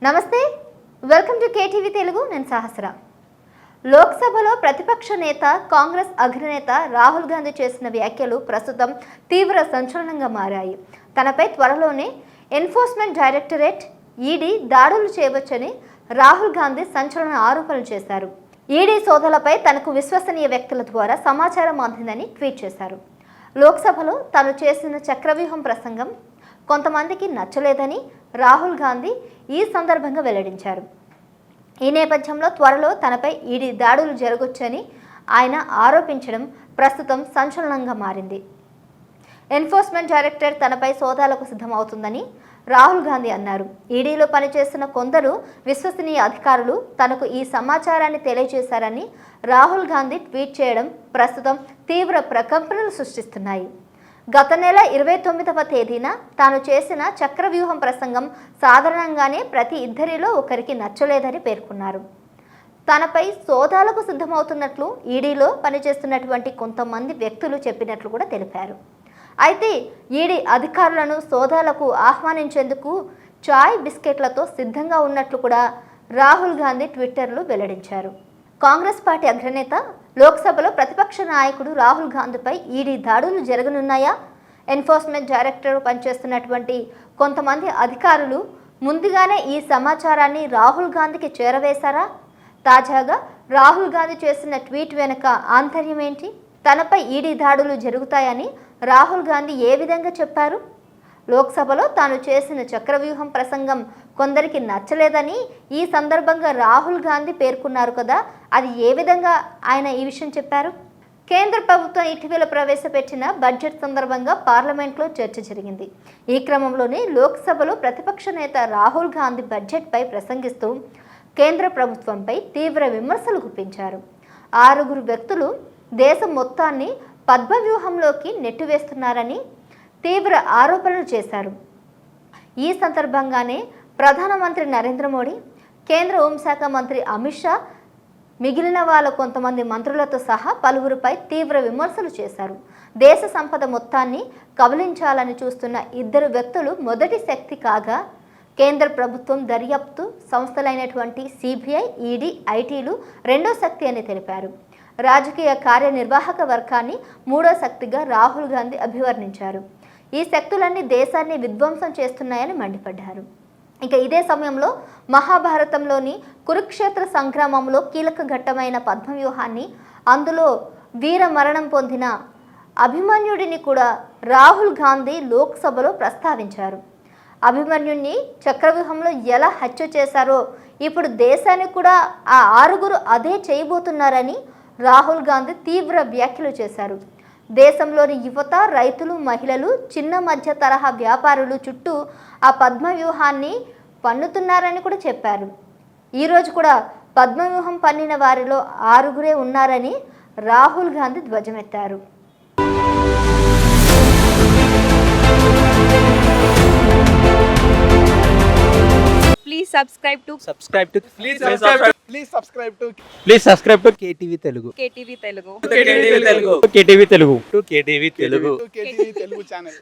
నమస్తే, welcome to KTV Telugu. నేను సహస్ర. లోక్సభలో ప్రతిపక్ష నేత కాంగ్రెస్ అగ్రనేత రాహుల్ గాంధీ చేసిన వ్యాఖ్యలు ప్రస్తుతం తీవ్ర సంచలనంగా మారాయి. తనపై త్వరలోనే ఎన్ఫోర్స్మెంట్ డైరెక్టరేట్ ఈడీ దాడులు చేయవచ్చని రాహుల్ గాంధీ సంచలన ఆరోపణలు చేశారు. ఈడీ సోదాలపై తనకు విశ్వసనీయ వ్యక్తుల ద్వారా సమాచారం అందిందని ట్వీట్ చేశారు. లోక్సభలో తాను చేసిన చక్రవ్యూహం ప్రసంగం కొంతమందికి నచ్చలేదని రాహుల్ గాంధీ ఈ సందర్భంగా వెల్లడించారు. ఈ నేపథ్యంలో త్వరలో తనపై ఈడీ దాడులు జరగొచ్చని ఆయన ఆరోపించడం ప్రస్తుతం సంచలనంగా మారింది. ఎన్ఫోర్స్మెంట్ డైరెక్టరేట్ తనపై సోదాలకు సిద్ధమవుతుందని రాహుల్ గాంధీ అన్నారు. ఈడీలో పనిచేస్తున్న కొందరు విశ్వసనీయ అధికారులు తనకు ఈ సమాచారాన్ని తెలియజేశారని రాహుల్ గాంధీ ట్వీట్ చేయడం ప్రస్తుతం తీవ్ర ప్రకంపనలు సృష్టిస్తున్నాయి. గత నెల 29వ తేదీన తాను చేసిన చక్రవ్యూహం ప్రసంగం సాధారణంగానే ప్రతి ఇద్దరిలో ఒకరికి నచ్చలేదని పేర్కొన్నారు. తనపై సోదాలకు సిద్ధమవుతున్నట్లు ఈడీలో పనిచేస్తున్నటువంటి కొంతమంది వ్యక్తులు చెప్పినట్లు కూడా తెలిపారు. అయితే ఈడీ అధికారులను సోదాలకు ఆహ్వానించేందుకు చాయ్ బిస్కెట్లతో సిద్ధంగా ఉన్నట్లు కూడా రాహుల్ గాంధీ ట్విట్టర్లో వెల్లడించారు. కాంగ్రెస్ పార్టీ అగ్రనేత, లోక్సభలో ప్రతిపక్ష నాయకుడు రాహుల్ గాంధీపై ఈడీ దాడులు జరగనున్నాయా? ఎన్ఫోర్స్మెంట్ డైరెక్టర్ పనిచేస్తున్నటువంటి కొంతమంది అధికారులు ముందుగానే ఈ సమాచారాన్ని రాహుల్ గాంధీకి చేరవేశారా? తాజాగా రాహుల్ గాంధీ చేసిన ట్వీట్ వెనుక ఆంతర్యం ఏంటి? తనపై ఈడీ దాడులు జరుగుతాయని రాహుల్ గాంధీ ఏ విధంగా చెప్పారు? లోక్సభలో తాను చేసిన చక్రవ్యూహం ప్రసంగం కొందరికి నచ్చలేదని ఈ సందర్భంగా రాహుల్ గాంధీ పేర్కొన్నారు కదా, అది ఏ విధంగా ఆయన ఈ విషయం చెప్పారు? కేంద్ర ప్రభుత్వం ఇటీవల ప్రవేశపెట్టిన బడ్జెట్ సందర్భంగా పార్లమెంట్లో చర్చ జరిగింది. ఈ క్రమంలోనే లోక్సభలో ప్రతిపక్ష నేత రాహుల్ గాంధీ బడ్జెట్పై ప్రసంగిస్తూ కేంద్ర ప్రభుత్వంపై తీవ్ర విమర్శలు గుప్పించారు. 6 వ్యక్తులు దేశం మొత్తాన్ని పద్మవ్యూహంలోకి నెట్టివేస్తున్నారని తీవ్ర ఆరోపణలు చేశారు. ఈ సందర్భంగానే ప్రధానమంత్రి నరేంద్ర మోడీ, కేంద్ర హోంశాఖ మంత్రి అమిత్ షా, మిగిలిన వాళ్ళ కొంతమంది మంత్రులతో సహా పలువురిపై తీవ్ర విమర్శలు చేశారు. దేశ సంపద మొత్తాన్ని కబళించాలని చూస్తున్న 2 వ్యక్తులు మొదటి శక్తి కాగా, కేంద్ర ప్రభుత్వం దర్యాప్తు సంస్థలైనటువంటి సిబిఐ, ఈడీ, ఐటీలు రెండో శక్తి అని తెలిపారు. రాజకీయ కార్యనిర్వాహక వర్గాన్ని మూడో శక్తిగా రాహుల్ గాంధీ అభివర్ణించారు. ఈ శక్తులన్నీ దేశాన్ని విధ్వంసం చేస్తున్నాయని మండిపడ్డారు. ఇక ఇదే సమయంలో మహాభారతంలోని కురుక్షేత్ర సంగ్రామంలో కీలక ఘట్టమైన పద్మవ్యూహాన్ని, అందులో వీర మరణం పొందిన అభిమన్యుడిని కూడా రాహుల్ గాంధీ లోక్సభలో ప్రస్తావించారు. అభిమన్యుడిని చక్రవ్యూహంలో ఎలా హత్య చేశారో ఇప్పుడు దేశానికి కూడా ఆ 6 అదే చేయబోతున్నారని రాహుల్ గాంధీ తీవ్ర వ్యాఖ్యలు చేశారు. దేశంలోని యువత, రైతులు, మహిళలు, చిన్న మధ్య తరహా వ్యాపారులు చుట్టూ ఆ పద్మవ్యూహాన్ని పన్నుతున్నారని కూడా చెప్పారు. ఈరోజు కూడా పద్మవ్యూహం పన్నిన వారిలో 6 ఉన్నారని రాహుల్ గాంధీ ధ్వజమెత్తారు. Please subscribe to KTV Telugu. KTV Telugu. KTV Telugu channel.